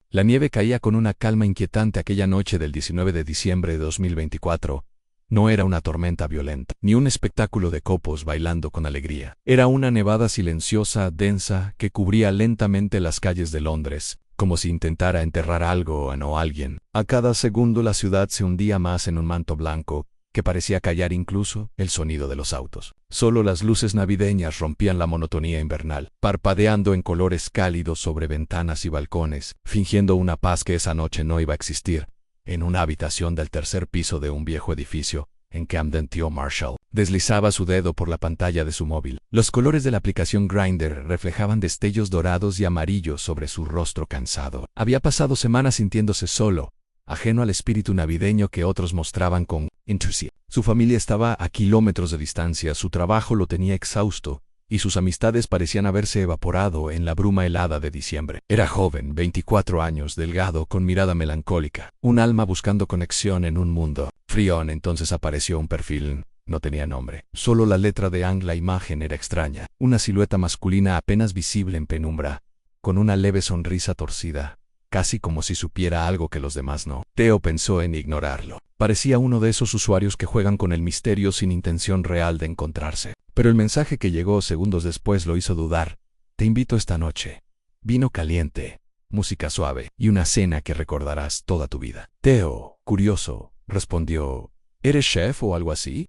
La nieve caía con una calma inquietante aquella noche del 19 de diciembre de 2024. No era una tormenta violenta, ni un espectáculo de copos bailando con alegría. Era una nevada silenciosa, densa, que cubría lentamente las calles de Londres, como si intentara enterrar algo o no alguien. A cada segundo la ciudad se hundía más en un manto blanco, que parecía callar incluso el sonido de los autos. Solo las luces navideñas rompían la monotonía invernal, parpadeando en colores cálidos sobre ventanas y balcones, fingiendo una paz que esa noche no iba a existir, en una habitación del tercer piso de un viejo edificio, en Camden. Tío Marshall deslizaba su dedo por la pantalla de su móvil. Los colores de la aplicación Grindr reflejaban destellos dorados y amarillos sobre su rostro cansado. Había pasado semanas sintiéndose solo, ajeno al espíritu navideño que otros mostraban con entusiasmo. Su familia estaba a kilómetros de distancia, su trabajo lo tenía exhausto, y sus amistades parecían haberse evaporado en la bruma helada de diciembre. Era joven, 24 años, delgado, con mirada melancólica, un alma buscando conexión en un mundo frío. Entonces apareció un perfil. No tenía nombre. Solo la letra de Ang. La imagen era extraña. Una silueta masculina apenas visible en penumbra, con una leve sonrisa torcida, casi como si supiera algo que los demás no. Theo pensó en ignorarlo. Parecía uno de esos usuarios que juegan con el misterio sin intención real de encontrarse. Pero el mensaje que llegó segundos después lo hizo dudar. Te invito esta noche. Vino caliente, música suave y una cena que recordarás toda tu vida. Theo, curioso, respondió. ¿Eres chef o algo así?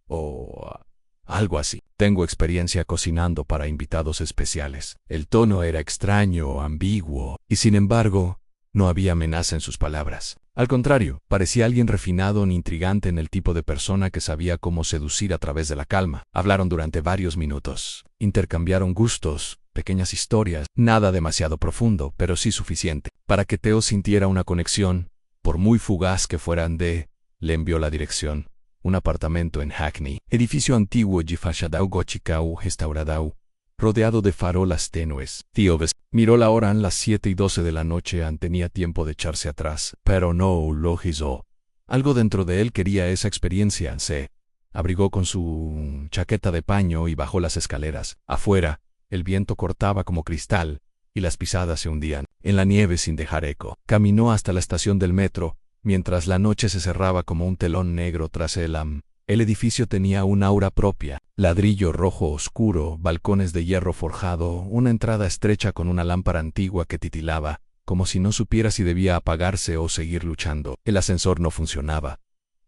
Algo así. Tengo experiencia cocinando para invitados especiales. El tono era extraño, ambiguo, y sin embargo, no había amenaza en sus palabras. Al contrario, parecía alguien refinado e intrigante en el tipo de persona que sabía cómo seducir a través de la calma. Hablaron durante varios minutos. Intercambiaron gustos, pequeñas historias, nada demasiado profundo, pero sí suficiente para que Theo sintiera una conexión, por muy fugaz que fueran. Le envió la dirección. Un apartamento en Hackney, edificio antiguo de fachada gótica restaurado, rodeado de farolas tenues. Theo miró la hora, en las 7:12 de la noche. Tenía tiempo de echarse atrás, pero no lo hizo. Algo dentro de él quería esa experiencia. Se abrigó con su chaqueta de paño y bajó las escaleras. Afuera, el viento cortaba como cristal, y las pisadas se hundían en la nieve sin dejar eco. Caminó hasta la estación del metro, mientras la noche se cerraba como un telón negro tras él. El edificio tenía un aura propia, ladrillo rojo oscuro, balcones de hierro forjado, una entrada estrecha con una lámpara antigua que titilaba, como si no supiera si debía apagarse o seguir luchando. El ascensor no funcionaba.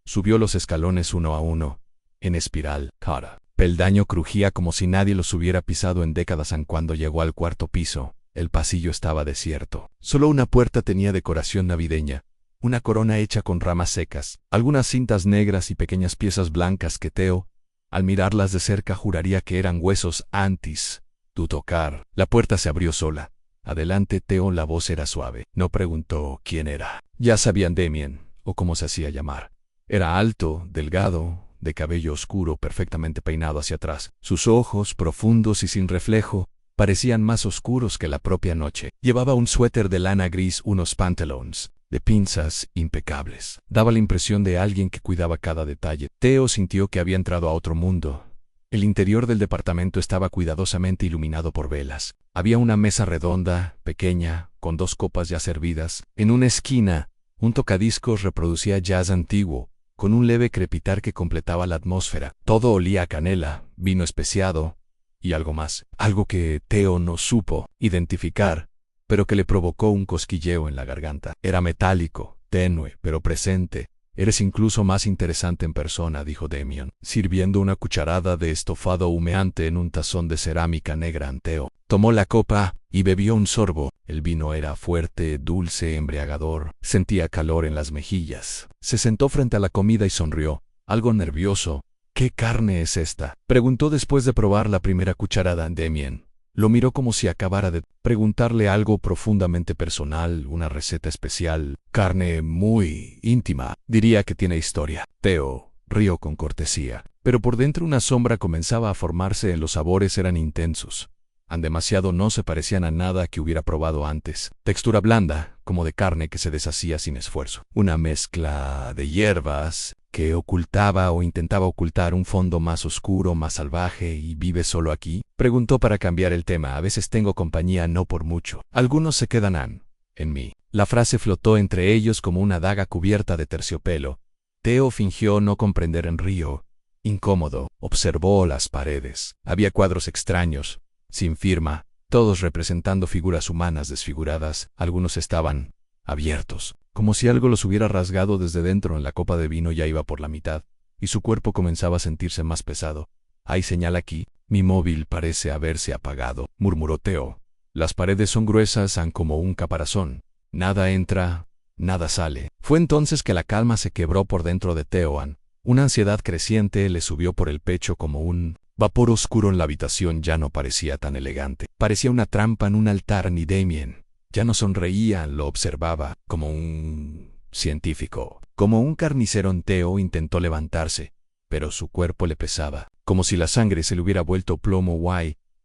Subió los escalones uno a uno, en espiral. Cada peldaño crujía como si nadie los hubiera pisado en décadas. Cuando llegó al cuarto piso, el pasillo estaba desierto. Solo una puerta tenía decoración navideña. Una corona hecha con ramas secas, algunas cintas negras y pequeñas piezas blancas que Theo, al mirarlas de cerca, juraría que eran huesos antes de tocar. La puerta se abrió sola. Adelante, Theo. La voz era suave. No preguntó quién era. Ya sabían Damien, o cómo se hacía llamar. Era alto, delgado, de cabello oscuro, perfectamente peinado hacia atrás. Sus ojos, profundos y sin reflejo, parecían más oscuros que la propia noche. Llevaba un suéter de lana gris, unos pantalones de pinzas impecables. Daba la impresión de alguien que cuidaba cada detalle. Theo sintió que había entrado a otro mundo. El interior del departamento estaba cuidadosamente iluminado por velas. Había una mesa redonda, pequeña, con 2 copas ya servidas. En una esquina, un tocadiscos reproducía jazz antiguo, con un leve crepitar que completaba la atmósfera. Todo olía a canela, vino especiado y algo más. Algo que Theo no supo identificar, pero que le provocó un cosquilleo en la garganta. Era metálico, tenue, pero presente. Eres incluso más interesante en persona, dijo Damien, sirviendo una cucharada de estofado humeante en un tazón de cerámica negra a Theo. Tomó la copa y bebió un sorbo. El vino era fuerte, dulce, embriagador. Sentía calor en las mejillas. Se sentó frente a la comida y sonrió, algo nervioso. ¿Qué carne es esta?, preguntó después de probar la primera cucharada. Damien lo miró como si acabara de preguntarle algo profundamente personal, una receta especial. Carne muy íntima. Diría que tiene historia. Theo rió con cortesía, pero por dentro una sombra comenzaba a formarse. Los sabores eran intensos. Demasiado no se parecían a nada que hubiera probado antes. Textura blanda, como de carne que se deshacía sin esfuerzo. Una mezcla de hierbas que ocultaba o intentaba ocultar un fondo más oscuro, más salvaje. ¿Y vive solo aquí?, preguntó para cambiar el tema. A veces tengo compañía, no por mucho. Algunos se quedan en mí. La frase flotó entre ellos como una daga cubierta de terciopelo. Theo fingió no comprender en Río. Incómodo, observó las paredes. Había cuadros extraños, sin firma, todos representando figuras humanas desfiguradas. Algunos estaban abiertos, como si algo los hubiera rasgado desde dentro. En la copa de vino ya iba por la mitad, y su cuerpo comenzaba a sentirse más pesado. «Hay señal aquí. Mi móvil parece haberse apagado», murmuró Theo. «Las paredes son gruesas, como un caparazón. Nada entra, nada sale». Fue entonces que la calma se quebró por dentro de Theoan. Una ansiedad creciente le subió por el pecho como un vapor oscuro. En la habitación ya no parecía tan elegante. Parecía una trampa en un altar. Ni Damien ya no sonreía, lo observaba como un científico, como un carnicero. Theo intentó levantarse, pero su cuerpo le pesaba, como si la sangre se le hubiera vuelto plomo.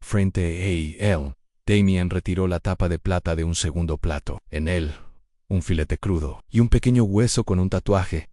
Frente a él, Damien retiró la tapa de plata de un segundo plato. En él, un filete crudo y un pequeño hueso con un tatuaje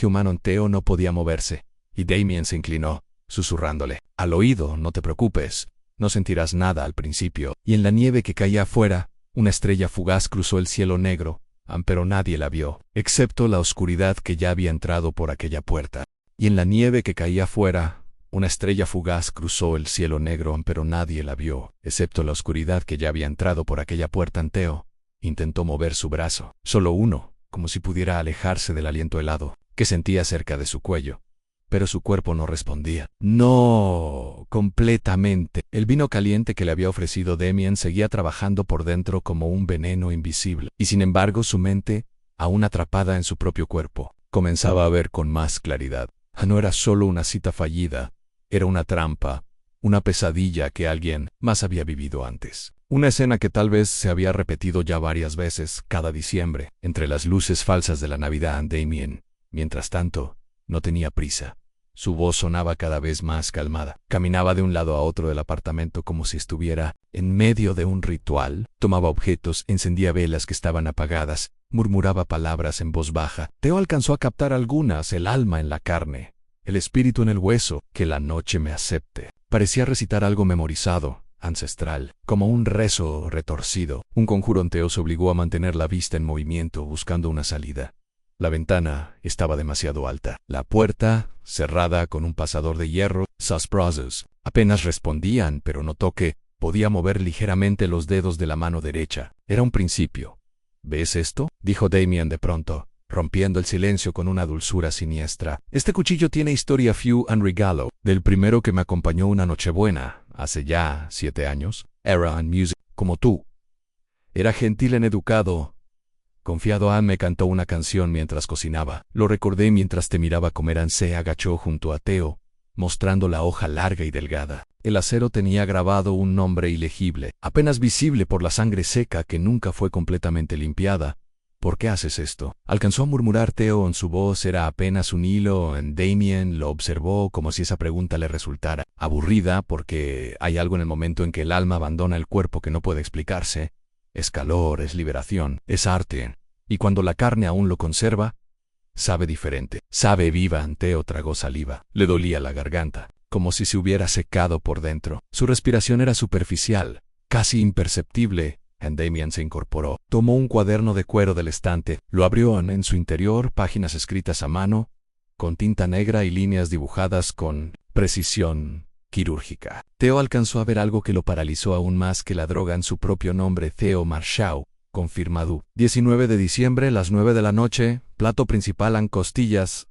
humano. Theo no podía moverse, y Damien se inclinó, susurrándole al oído: «No te preocupes, no sentirás nada al principio». Y en la nieve que caía afuera, una estrella fugaz cruzó el cielo negro, pero nadie la vio, excepto la oscuridad que ya había entrado por aquella puerta. Y en la nieve que caía afuera, una estrella fugaz cruzó el cielo negro, pero nadie la vio, excepto la oscuridad que ya había entrado por aquella puerta. Theo intentó mover su brazo, solo uno, como si pudiera alejarse del aliento helado que sentía cerca de su cuello. Pero su cuerpo no respondía. No, completamente. El vino caliente que le había ofrecido Damien seguía trabajando por dentro como un veneno invisible. Y sin embargo su mente, aún atrapada en su propio cuerpo, comenzaba a ver con más claridad. No era solo una cita fallida, era una trampa, una pesadilla que alguien más había vivido antes. Una escena que tal vez se había repetido ya varias veces cada diciembre, entre las luces falsas de la Navidad. Damien, mientras tanto, no tenía prisa. Su voz sonaba cada vez más calmada. Caminaba de un lado a otro del apartamento como si estuviera en medio de un ritual. Tomaba objetos, encendía velas que estaban apagadas, murmuraba palabras en voz baja. Theo alcanzó a captar algunas: el alma en la carne, el espíritu en el hueso, que la noche me acepte. Parecía recitar algo memorizado, ancestral, como un rezo retorcido. Un conjuro. Theo se obligó a mantener la vista en movimiento, buscando una salida. La ventana estaba demasiado alta. La puerta, cerrada con un pasador de hierro. Sus brazos apenas respondían, pero notó que podía mover ligeramente los dedos de la mano derecha. Era un principio. «¿Ves esto?», dijo Damien de pronto, rompiendo el silencio con una dulzura siniestra. «Este cuchillo tiene historia. Fue un regalo del primero que me acompañó una Nochebuena, hace ya 7 años. Era un músico como tú. Era gentil en educado. Confiado. Me cantó una canción mientras cocinaba. Lo recordé mientras te miraba comer». Se agachó junto a Theo, mostrando la hoja larga y delgada. El acero tenía grabado un nombre ilegible, apenas visible por la sangre seca que nunca fue completamente limpiada. «¿Por qué haces esto?», alcanzó a murmurar Theo en su voz. Era apenas un hilo. Damien lo observó como si esa pregunta le resultara aburrida, porque hay algo en el momento en que el alma abandona el cuerpo que no puede explicarse. Es calor, es liberación, es arte. Y cuando la carne aún lo conserva, sabe diferente, sabe viva. Theo tragó saliva. Le dolía la garganta, como si se hubiera secado por dentro. Su respiración era superficial, casi imperceptible. Damien se incorporó. Tomó un cuaderno de cuero del estante, lo abrió. En su interior, páginas escritas a mano, con tinta negra y líneas dibujadas con precisión quirúrgica. Theo alcanzó a ver algo que lo paralizó aún más que la droga. En su propio nombre: Theo Marshall, confirmado. 19 de diciembre, las 9 de la noche, plato principal: costillas.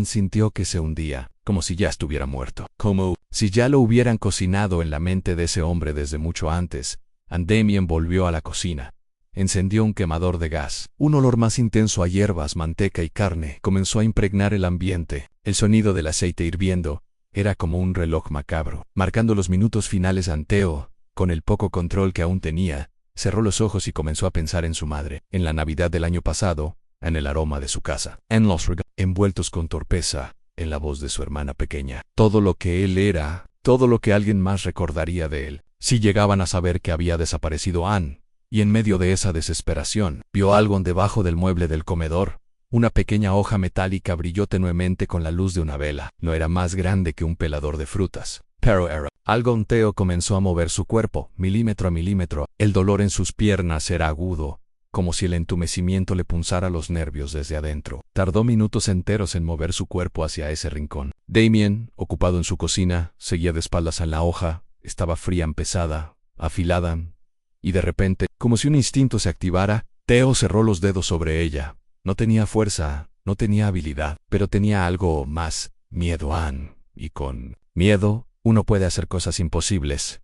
Sintió que se hundía, como si ya estuviera muerto, como si ya lo hubieran cocinado en la mente de ese hombre desde mucho antes. Damien volvió a la cocina. Encendió un quemador de gas. Un olor más intenso a hierbas, manteca y carne comenzó a impregnar el ambiente. El sonido del aceite hirviendo era como un reloj macabro, marcando los minutos finales. Theo, con el poco control que aún tenía, cerró los ojos y comenzó a pensar en su madre, en la Navidad del año pasado, en el aroma de su casa, en los regalos envueltos con torpeza, en la voz de su hermana pequeña. Todo lo que él era, todo lo que alguien más recordaría de él, si llegaban a saber que había desaparecido Anne. Y en medio de esa desesperación, vio algo debajo del mueble del comedor. Una pequeña hoja metálica brilló tenuemente con la luz de una vela. No era más grande que un pelador de frutas, pero era algo. Theo comenzó a mover su cuerpo, milímetro a milímetro. El dolor en sus piernas era agudo, como si el entumecimiento le punzara los nervios desde adentro. Tardó minutos enteros en mover su cuerpo hacia ese rincón. Damien, ocupado en su cocina, seguía de espaldas a la hoja. Estaba fría, pesada, afilada, y de repente, como si un instinto se activara, Theo cerró los dedos sobre ella. No tenía fuerza, no tenía habilidad, pero tenía algo más: miedo. Y con miedo, uno puede hacer cosas imposibles.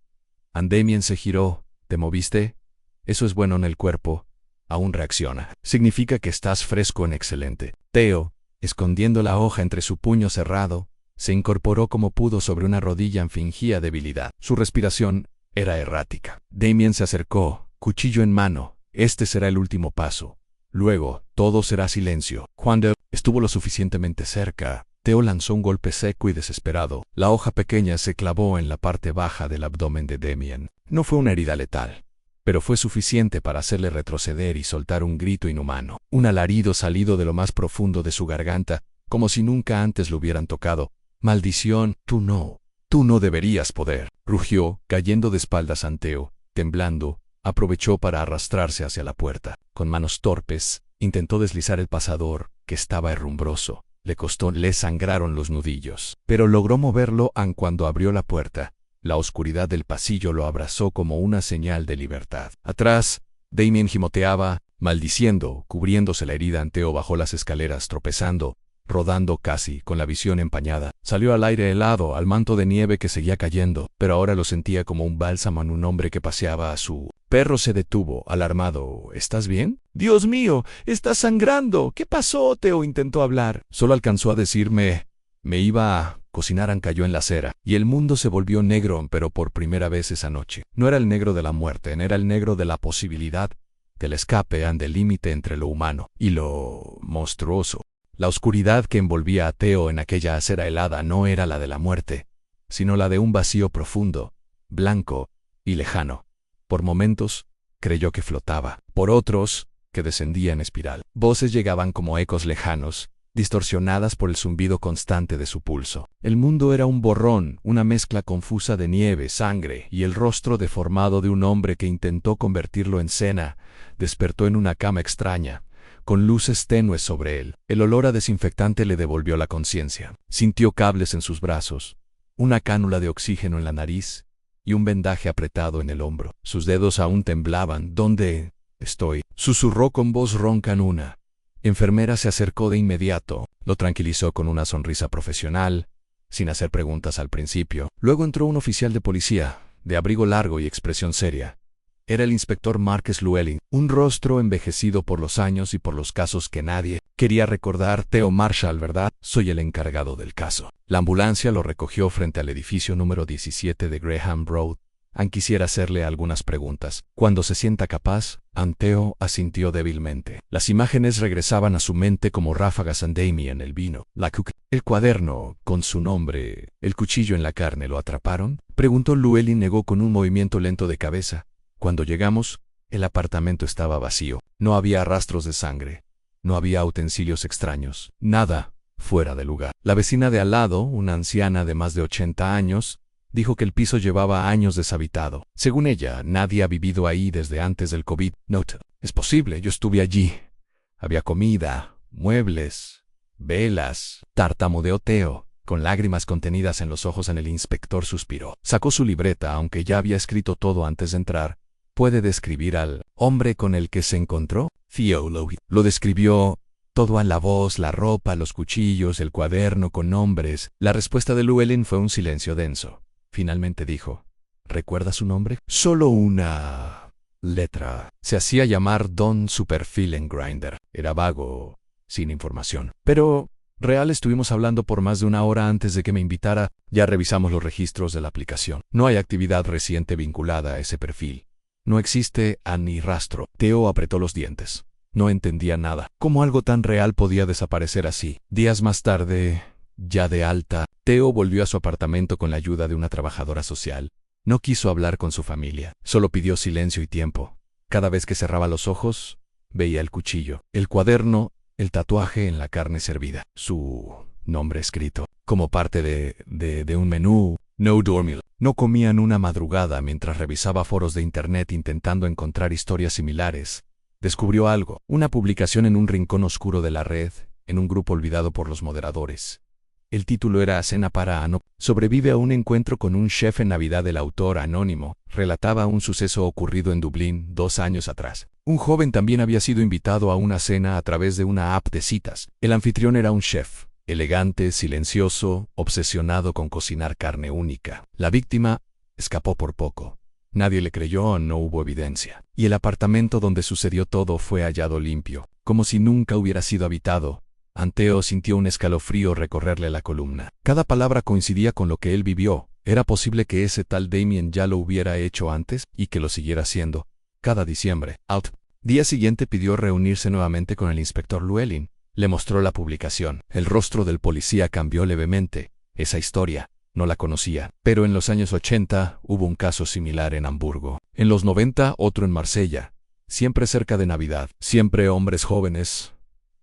Damien se giró. ¿Te moviste? Eso es bueno en el cuerpo. Aún reacciona. Significa que estás fresco en excelente. Theo, escondiendo la hoja entre su puño cerrado, se incorporó como pudo sobre una rodilla. Fingía debilidad. Su respiración era errática. Damien se acercó, cuchillo en mano. Este será el último paso. Luego, todo será silencio. Cuando estuvo lo suficientemente cerca, Theo lanzó un golpe seco y desesperado. La hoja pequeña se clavó en la parte baja del abdomen de Damien. No fue una herida letal, pero fue suficiente para hacerle retroceder y soltar un grito inhumano. Un alarido salido de lo más profundo de su garganta, como si nunca antes lo hubieran tocado. «Maldición, tú no deberías poder», rugió, cayendo de espaldas ante Theo. Temblando, aprovechó para arrastrarse hacia la puerta. Con manos torpes, intentó deslizar el pasador, que estaba herrumbroso. Le sangraron los nudillos, pero logró moverlo aun cuando abrió la puerta. La oscuridad del pasillo lo abrazó como una señal de libertad. Atrás, Damien gimoteaba, maldiciendo, cubriéndose la herida. Theo bajó las escaleras tropezando, rodando casi, con la visión empañada. Salió al aire helado, al manto de nieve que seguía cayendo, pero ahora lo sentía como un bálsamo en un hombre que paseaba a su perro. Se detuvo, alarmado. «¿Estás bien?» «Dios mío, estás sangrando. ¿Qué pasó?» Theo intentó hablar. Solo alcanzó a decirme, me iba a cocinar. Cayó en la acera, y el mundo se volvió negro, pero por primera vez esa noche. No era el negro de la muerte, era el negro de la posibilidad, del escape, del límite entre lo humano y lo monstruoso. La oscuridad que envolvía a Theo en aquella acera helada no era la de la muerte, sino la de un vacío profundo, blanco y lejano. Por momentos, creyó que flotaba. Por otros, que descendía en espiral. Voces llegaban como ecos lejanos, distorsionadas por el zumbido constante de su pulso. El mundo era un borrón, una mezcla confusa de nieve, sangre y el rostro deformado de un hombre que intentó convertirlo en cena. Despertó en una cama extraña, con luces tenues sobre él. El olor a desinfectante le devolvió la conciencia. Sintió cables en sus brazos, una cánula de oxígeno en la nariz y un vendaje apretado en el hombro. Sus dedos aún temblaban. «¿Dónde estoy?», susurró con voz ronca. Una enfermera se acercó de inmediato. Lo tranquilizó con una sonrisa profesional, sin hacer preguntas al principio. Luego entró un oficial de policía, de abrigo largo y expresión seria. Era el inspector Marques Llewellyn, un rostro envejecido por los años y por los casos que nadie quería recordar. «Theo Marshall, ¿verdad? Soy el encargado del caso». La ambulancia lo recogió frente al edificio número 17 de Graham Road. Quisiera hacerle algunas preguntas. «Cuando se sienta capaz», Theo asintió débilmente. Las imágenes regresaban a su mente como ráfagas. Damien, el vino, la cook, el cuaderno con su nombre, el cuchillo en la carne. ¿Lo atraparon?, preguntó Llewellyn. Negó con un movimiento lento de cabeza. Cuando llegamos, el apartamento estaba vacío. No había rastros de sangre. No había utensilios extraños. Nada fuera de lugar. La vecina de al lado, una anciana de más de 80 años, dijo que el piso llevaba años deshabitado. Según ella, nadie ha vivido ahí desde antes del COVID. Note, es posible, yo estuve allí. Había comida, muebles, velas. Tartamudeó Theo, con lágrimas contenidas en los ojos. El inspector suspiró. Sacó su libreta, aunque ya había escrito todo antes de entrar. ¿Puede describir al hombre con el que se encontró? Theo lo describió todo: a la voz, la ropa, los cuchillos, el cuaderno con nombres. La respuesta de Llewellyn fue un silencio denso. Finalmente dijo, ¿recuerda su nombre? Solo una letra. Se hacía llamar Don. Su perfil en Grindr era vago, sin información. Pero real. Estuvimos hablando por más de una hora antes de que me invitara. Ya revisamos los registros de la aplicación. No hay actividad reciente vinculada a ese perfil. No existe ni rastro. Theo apretó los dientes. No entendía nada. ¿Cómo algo tan real podía desaparecer así? Días más tarde, ya de alta, Theo volvió a su apartamento con la ayuda de una trabajadora social. No quiso hablar con su familia. Solo pidió silencio y tiempo. Cada vez que cerraba los ojos, veía el cuchillo, el cuaderno, el tatuaje en la carne servida. Su nombre escrito, como parte de un menú. No dormir. No comían una madrugada mientras revisaba foros de internet intentando encontrar historias similares. descubrió algo, una publicación en un rincón oscuro de la red, en un grupo olvidado por los moderadores. El título era Cena para Ano. Sobrevive a un encuentro con un chef en Navidad. El autor, anónimo, relataba un suceso ocurrido en Dublín 2 años atrás. Un joven también había sido invitado a una cena a través de una app de citas. El anfitrión era un chef, elegante, silencioso, obsesionado con cocinar carne única. La víctima escapó por poco. Nadie le creyó, no hubo evidencia. Y el apartamento donde sucedió todo fue hallado limpio, como si nunca hubiera sido habitado. Anteo sintió un escalofrío recorrerle la columna. Cada palabra coincidía con lo que él vivió. ¿Era posible que ese tal Damien ya lo hubiera hecho antes y que lo siguiera haciendo? Cada diciembre. Día siguiente pidió reunirse nuevamente con el inspector Llewellyn. Le mostró la publicación. El rostro del policía cambió levemente. Esa historia no la conocía. Pero en los años 80 hubo un caso similar en Hamburgo. En los 90 otro en Marsella. Siempre cerca de Navidad. Siempre hombres jóvenes.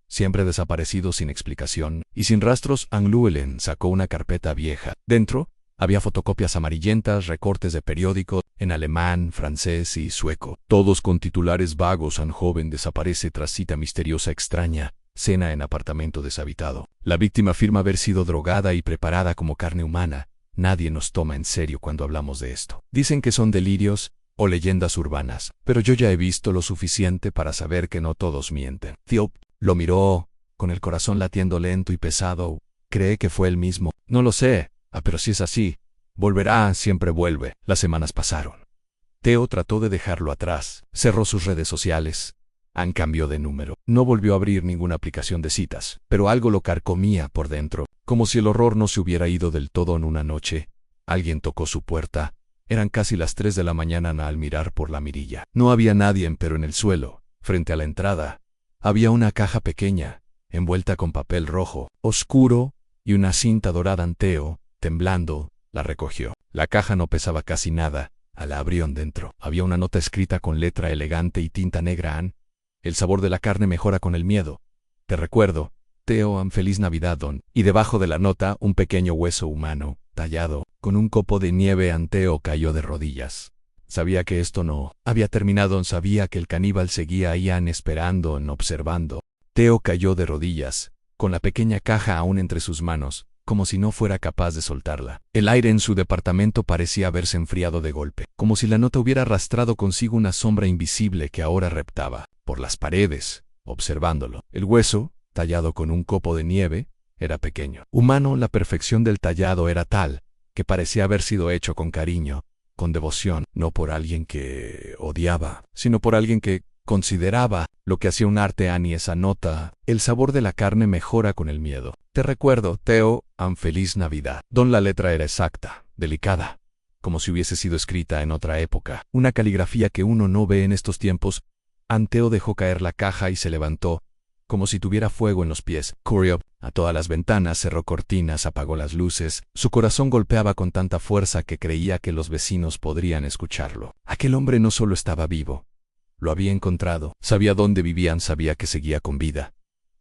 Siempre desaparecidos sin explicación y sin rastros. Llewellyn sacó una carpeta vieja. Dentro había fotocopias amarillentas, recortes de periódico en alemán, francés y sueco, todos con titulares vagos. Joven desaparece tras cita misteriosa extraña, cena en apartamento deshabitado. La víctima afirma haber sido drogada y preparada como carne humana. Nadie nos toma en serio cuando hablamos de esto. Dicen que son delirios o leyendas urbanas, pero yo ya he visto lo suficiente para saber que no todos mienten. Tío lo miró, con el corazón latiendo lento y pesado. ¿Cree que fue él mismo? No lo sé. Pero si es así, volverá, siempre vuelve. Las semanas pasaron. Theo trató de dejarlo atrás. Cerró sus redes sociales. Cambió de número. No volvió a abrir ninguna aplicación de citas, pero algo lo carcomía por dentro. Como si el horror no se hubiera ido del todo en una noche. Alguien tocó su puerta. Eran casi las 3 de la mañana al mirar por la mirilla. No había nadie, pero en el suelo, frente a la entrada, había una caja pequeña, envuelta con papel rojo, oscuro, y una cinta dorada. Anteo, temblando, la recogió. La caja no pesaba casi nada. La abrió. Dentro había una nota escrita con letra elegante y tinta negra. El sabor de la carne mejora con el miedo. Te recuerdo, Theo, feliz Navidad, Don. Y debajo de la nota, un pequeño hueso humano, tallado, con un copo de nieve. Anteo cayó de rodillas. Sabía que esto no había terminado. Sabía que el caníbal seguía ahí, esperando, observando. Theo cayó de rodillas, con la pequeña caja aún entre sus manos, como si no fuera capaz de soltarla. El aire en su departamento parecía haberse enfriado de golpe, como si la nota hubiera arrastrado consigo una sombra invisible que ahora reptaba por las paredes, observándolo. El hueso, tallado con un copo de nieve, era pequeño. Humano, la perfección del tallado era tal, que parecía haber sido hecho con cariño, con devoción, no por alguien que odiaba, sino por alguien que consideraba. Lo que hacía un arte. Y esa nota, el sabor de la carne mejora con el miedo. Te recuerdo, Theo, feliz Navidad. Don. La letra era exacta, delicada, como si hubiese sido escrita en otra época. Una caligrafía que uno no ve en estos tiempos. Anteo dejó caer la caja y se levantó, como si tuviera fuego en los pies. Corrió a todas las ventanas, cerró cortinas, apagó las luces. Su corazón golpeaba con tanta fuerza que creía que los vecinos podrían escucharlo. Aquel hombre no solo estaba vivo, lo había encontrado. Sabía dónde vivían, sabía que seguía con vida.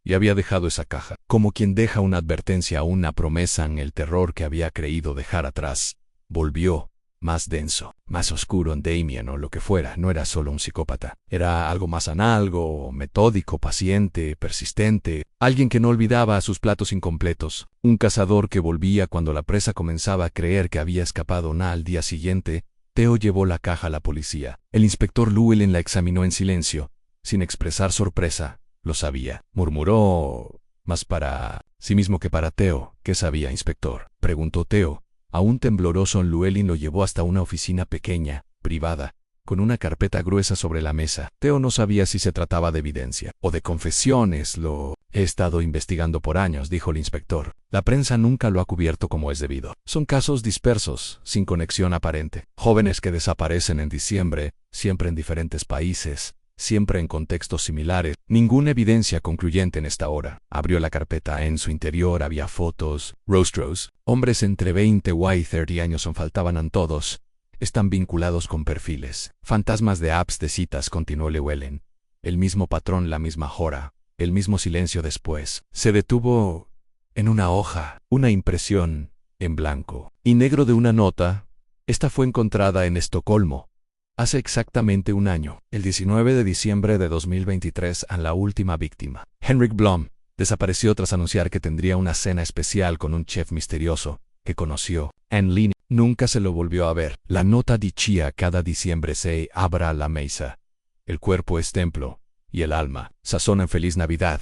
Y había dejado esa caja, como quien deja una advertencia o una promesa. El terror que había creído dejar atrás volvió, más denso, más oscuro. Damien, o lo que fuera, no era solo un psicópata. Era algo más, algo metódico, paciente, persistente. Alguien que no olvidaba a sus platos incompletos. Un cazador que volvía cuando la presa comenzaba a creer que había escapado. Al día siguiente, Theo llevó la caja a la policía. El inspector Llewellyn la examinó en silencio, sin expresar sorpresa. Lo sabía. Murmuró, más para sí mismo que para Theo. ¿Qué sabía, inspector?, preguntó Theo. Aún tembloroso, Llewellyn lo llevó hasta una oficina pequeña, privada, con una carpeta gruesa sobre la mesa. Theo no sabía si se trataba de evidencia o de confesiones. Lo he estado investigando por años, dijo el inspector. La prensa nunca lo ha cubierto como es debido. Son casos dispersos, sin conexión aparente. Jóvenes que desaparecen en diciembre, siempre en diferentes países, siempre en contextos similares. Ninguna evidencia concluyente en esta hora. Abrió la carpeta. En su interior había fotos, rostros, hombres entre 20 y 30 años. Faltaban todos. Están vinculados con perfiles. Fantasmas de apps de citas, continuó Llewellyn. El mismo patrón, la misma hora, el mismo silencio. Después se detuvo en una hoja, una impresión en blanco y negro de una nota. Esta fue encontrada en Estocolmo. Hace exactamente un año, el 19 de diciembre de 2023, a la última víctima. Henrik Blom desapareció tras anunciar que tendría una cena especial con un chef misterioso que conoció. Ann Lee nunca se lo volvió a ver. La nota decía: cada diciembre se abra la mesa. El cuerpo es templo y el alma sazonan feliz Navidad.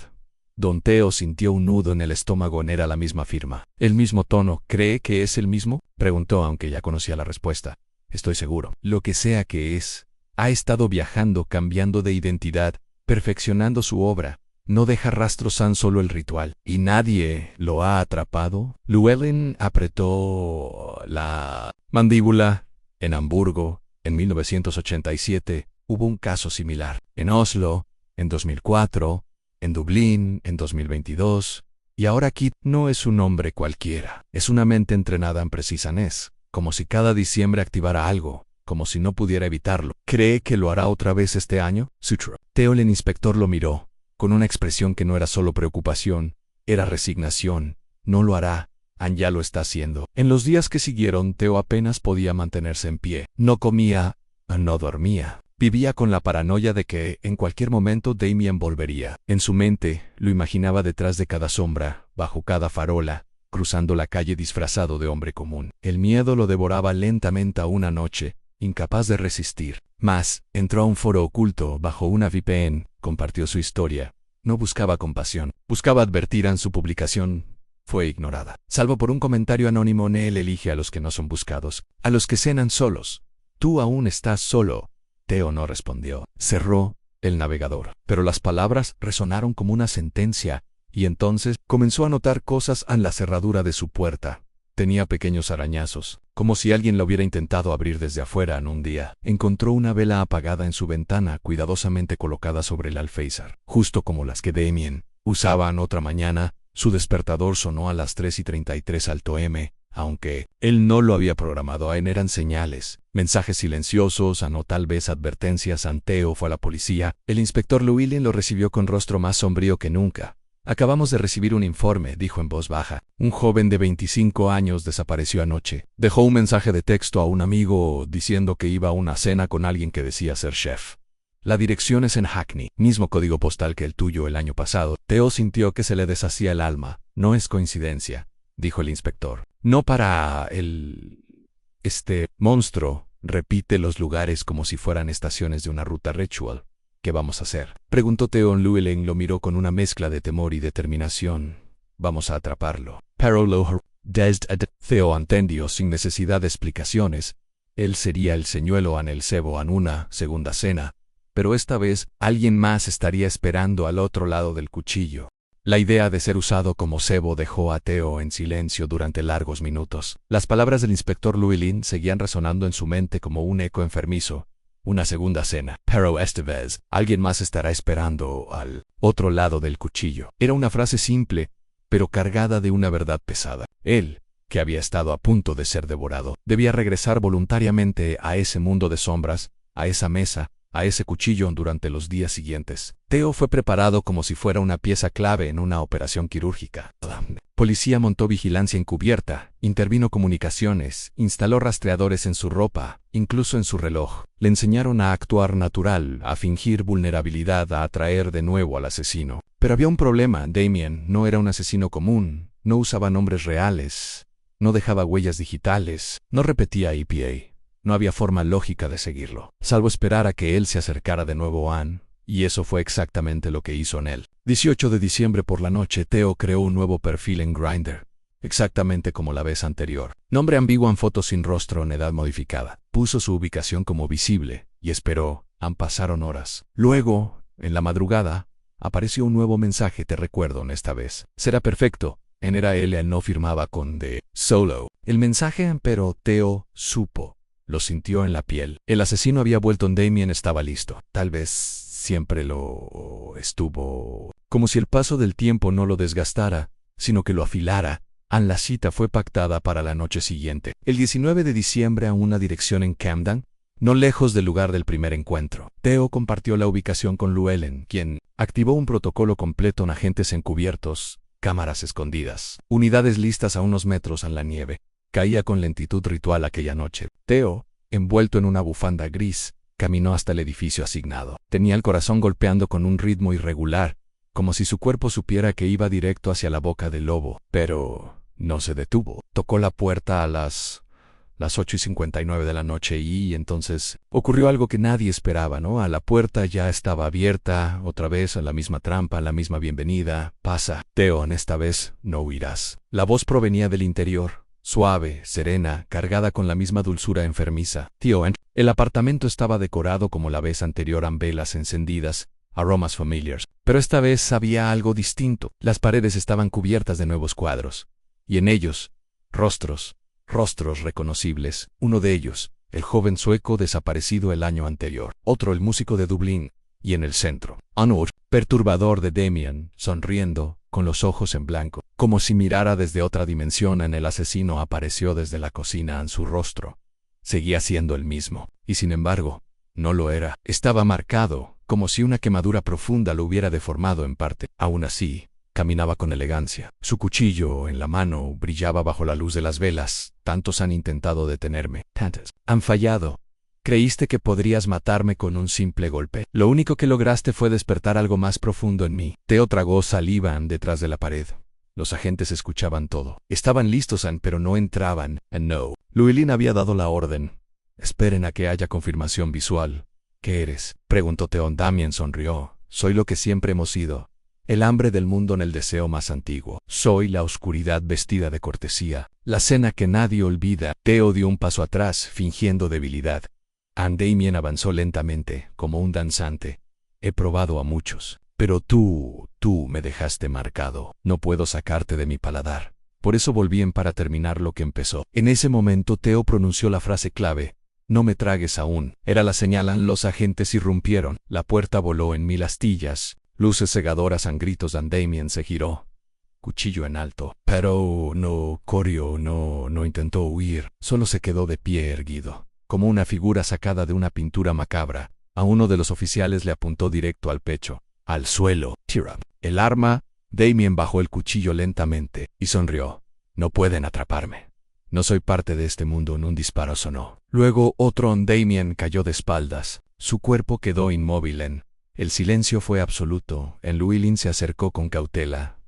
Don Teo sintió un nudo en el estómago. Era la misma firma, el mismo tono. ¿Cree que es el mismo?, preguntó, aunque ya conocía la respuesta. Estoy seguro. Lo que sea que es, ha estado viajando, cambiando de identidad, perfeccionando su obra. No deja rastros, tan solo el ritual. ¿Y nadie lo ha atrapado? Llewellyn apretó la mandíbula. En Hamburgo, en 1987, hubo un caso similar. En Oslo, en 2004, en Dublín, en 2022. Y ahora Kit no es un hombre cualquiera. Es una mente entrenada en precisanez. Como si cada diciembre activara algo, como si no pudiera evitarlo. ¿Cree que lo hará otra vez este año? Sutra. Teo, el inspector, lo miró, con una expresión que no era solo preocupación, era resignación. No lo hará. Ann ya lo está haciendo. En los días que siguieron, Teo apenas podía mantenerse en pie. No comía, no dormía. Vivía con la paranoia de que, en cualquier momento, Damien volvería. En su mente, lo imaginaba detrás de cada sombra, bajo cada farola, cruzando la calle disfrazado de hombre común. El miedo lo devoraba lentamente. Una noche, incapaz de resistir, entró a un foro oculto bajo una VPN, compartió su historia. No buscaba compasión, buscaba advertir. En su publicación fue ignorada. Salvo por un comentario anónimo: él elige a los que no son buscados, a los que cenan solos. Tú aún estás solo. Teo no respondió. Cerró el navegador, pero las palabras resonaron como una sentencia. Y entonces comenzó a notar cosas en la cerradura de su puerta. Tenía pequeños arañazos, como si alguien la hubiera intentado abrir desde afuera en un día. Encontró una vela apagada en su ventana, cuidadosamente colocada sobre el alféizar, justo como las que Damien usaba otra mañana. Su despertador sonó a las 3:33 alto M, aunque él no lo había programado. Eran señales, mensajes silenciosos, tal vez advertencias. Teo fue a la policía. El inspector Llewellyn lo recibió con rostro más sombrío que nunca. Acabamos de recibir un informe, dijo en voz baja. Un joven de 25 años desapareció anoche. Dejó un mensaje de texto a un amigo diciendo que iba a una cena con alguien que decía ser chef. La dirección es en Hackney, mismo código postal que el tuyo el año pasado. Teo sintió que se le deshacía el alma. No es coincidencia, dijo el inspector. No para este monstruo repite los lugares como si fueran estaciones de una ruta ritual. ¿Qué vamos a hacer?, preguntó Teo. Llewellyn lo miró con una mezcla de temor y determinación. Vamos a atraparlo. Pero Teo entendió sin necesidad de explicaciones. Él sería el señuelo en el cebo en una segunda cena, pero esta vez alguien más estaría esperando al otro lado del cuchillo. La idea de ser usado como cebo dejó a Teo en silencio durante largos minutos. Las palabras del inspector Llewellyn seguían resonando en su mente como un eco enfermizo. Una segunda cena. Pero esta vez, alguien más estará esperando al otro lado del cuchillo. Era una frase simple, pero cargada de una verdad pesada. Él, que había estado a punto de ser devorado, debía regresar voluntariamente a ese mundo de sombras, a esa mesa, a ese cuchillo durante los días siguientes. Teo fue preparado como si fuera una pieza clave en una operación quirúrgica. Policía montó vigilancia encubierta, intervino comunicaciones, instaló rastreadores en su ropa, incluso en su reloj. Le enseñaron a actuar natural, a fingir vulnerabilidad, a atraer de nuevo al asesino. Pero había un problema. Damien no era un asesino común, no usaba nombres reales, no dejaba huellas digitales, no repetía EPA. No había forma lógica de seguirlo, salvo esperar a que él se acercara de nuevo a Ann, y eso fue exactamente lo que hizo en él. 18 de diciembre por la noche, Teo creó un nuevo perfil en Grindr, exactamente como la vez anterior. Nombre ambiguo en foto sin rostro en edad modificada. Puso su ubicación como visible, y esperó. Pasaron horas. Luego, en la madrugada, apareció un nuevo mensaje: te recuerdo esta vez. Será perfecto. Era él no firmaba con The Solo. El mensaje, pero Teo supo. Lo sintió en la piel. El asesino había vuelto. Damien estaba listo. Tal vez siempre lo estuvo. Como si el paso del tiempo no lo desgastara, sino que lo afilara. La cita fue pactada para la noche siguiente, el 19 de diciembre, a una dirección en Camden, no lejos del lugar del primer encuentro. Teo compartió la ubicación con Llewellyn, quien activó un protocolo completo en agentes encubiertos, cámaras escondidas, unidades listas a unos metros en la nieve. Caía con lentitud ritual aquella noche. Teo, envuelto en una bufanda gris, caminó hasta el edificio asignado. Tenía el corazón golpeando con un ritmo irregular, como si su cuerpo supiera que iba directo hacia la boca del lobo. Pero no se detuvo. Tocó la puerta a las 8:59 de la noche y entonces ocurrió algo que nadie esperaba, ¿no? A la puerta ya estaba abierta, otra vez a la misma trampa, la misma bienvenida. Pasa, Theon, esta vez no huirás. La voz provenía del interior, suave, serena, cargada con la misma dulzura enfermiza. Theon, el apartamento estaba decorado como la vez anterior con velas encendidas, aromas familiars. Pero esta vez había algo distinto. Las paredes estaban cubiertas de nuevos cuadros, y en ellos, rostros reconocibles. Uno de ellos, el joven sueco desaparecido el año anterior. Otro, el músico de Dublín. Y en el centro, Onur, perturbador de Damien, sonriendo, con los ojos en blanco, como si mirara desde otra dimensión. En el asesino apareció desde la cocina. En su rostro seguía siendo el mismo. Y sin embargo, no lo era. Estaba marcado, como si una quemadura profunda lo hubiera deformado en parte. Aún así, caminaba con elegancia. Su cuchillo en la mano brillaba bajo la luz de las velas. Tantos han intentado detenerme. Tantos han fallado. Creíste que podrías matarme con un simple golpe. Lo único que lograste fue despertar algo más profundo en mí. Theo tragó saliva detrás de la pared. Los agentes escuchaban todo. Estaban listos, pero no entraban. No. Llewellyn había dado la orden. Esperen a que haya confirmación visual. ¿Qué eres?, preguntó Theon. Damien sonrió. Soy lo que siempre hemos sido. El hambre del mundo en el deseo más antiguo. Soy la oscuridad vestida de cortesía. La cena que nadie olvida. Theo dio un paso atrás, fingiendo debilidad. Damien avanzó lentamente, como un danzante. He probado a muchos, pero tú me dejaste marcado. No puedo sacarte de mi paladar. Por eso volví para terminar lo que empezó. En ese momento Theo pronunció la frase clave. No me tragues aún. Era la señal. Los agentes irrumpieron. La puerta voló en 1000 astillas. Luces cegadoras, gritos. Damien se giró, cuchillo en alto. Pero no corrió, no intentó huir. Solo se quedó de pie erguido, como una figura sacada de una pintura macabra. A uno de los oficiales le apuntó directo al pecho. Al suelo. Tear up. El arma. Damien bajó el cuchillo lentamente y sonrió. No pueden atraparme. No soy parte de este mundo. En un disparo sonó. Luego otro. Damien cayó de espaldas. Su cuerpo quedó inmóvil. El silencio fue absoluto. Llewellyn se acercó con cautela.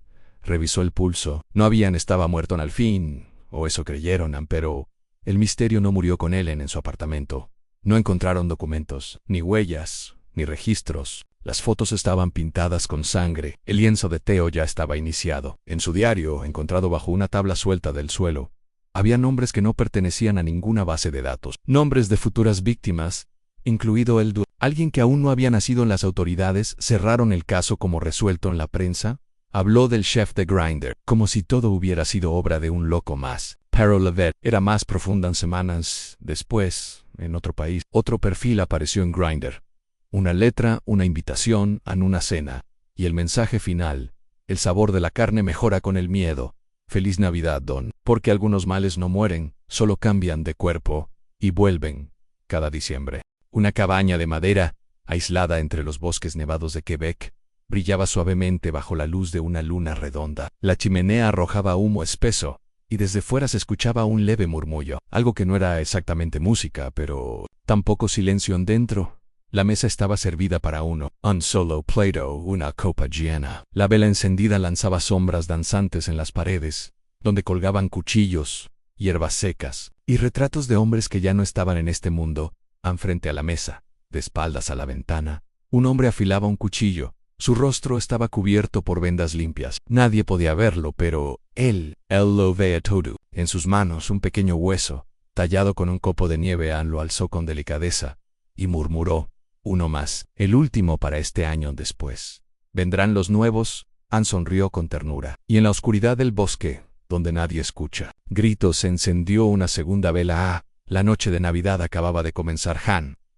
Revisó el pulso. No estaba muerto al fin, o eso creyeron, pero el misterio no murió con él en su apartamento. No encontraron documentos, ni huellas, ni registros. Las fotos estaban pintadas con sangre. El lienzo de Theo ya estaba iniciado. En su diario, encontrado bajo una tabla suelta del suelo, había nombres que no pertenecían a ninguna base de datos. Nombres de futuras víctimas, incluido el alguien que aún no había nacido. En las autoridades cerraron el caso como resuelto. En la prensa habló del chef de Grindr, como si todo hubiera sido obra de un loco más. Pero la verdad era más profunda. Semanas después, en otro país, otro perfil apareció en Grindr. Una letra, una invitación a una cena, y el mensaje final: el sabor de la carne mejora con el miedo. Feliz Navidad, Don. Porque algunos males no mueren, solo cambian de cuerpo, y vuelven cada diciembre. Una cabaña de madera, aislada entre los bosques nevados de Quebec, brillaba suavemente bajo la luz de una luna redonda. La chimenea arrojaba humo espeso, y desde fuera se escuchaba un leve murmullo. Algo que no era exactamente música, pero tampoco silencio dentro. La mesa estaba servida para uno. Un solo plato, una copa llena. La vela encendida lanzaba sombras danzantes en las paredes, donde colgaban cuchillos, hierbas secas, y retratos de hombres que ya no estaban en este mundo. Frente a la mesa, de espaldas a la ventana, un hombre afilaba un cuchillo. Su rostro estaba cubierto por vendas limpias. Nadie podía verlo, pero él lo veía todo. En sus manos un pequeño hueso, tallado con un copo de nieve. Lo alzó con delicadeza y murmuró: uno más, el último para este año. Después vendrán los nuevos. Sonrió con ternura. Y en la oscuridad del bosque, donde nadie escucha gritos, se encendió una segunda vela. La noche de Navidad acababa de comenzar,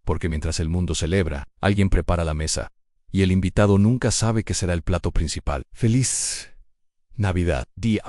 porque mientras el mundo celebra, alguien prepara la mesa, y el invitado nunca sabe qué será el plato principal. Feliz Navidad, día.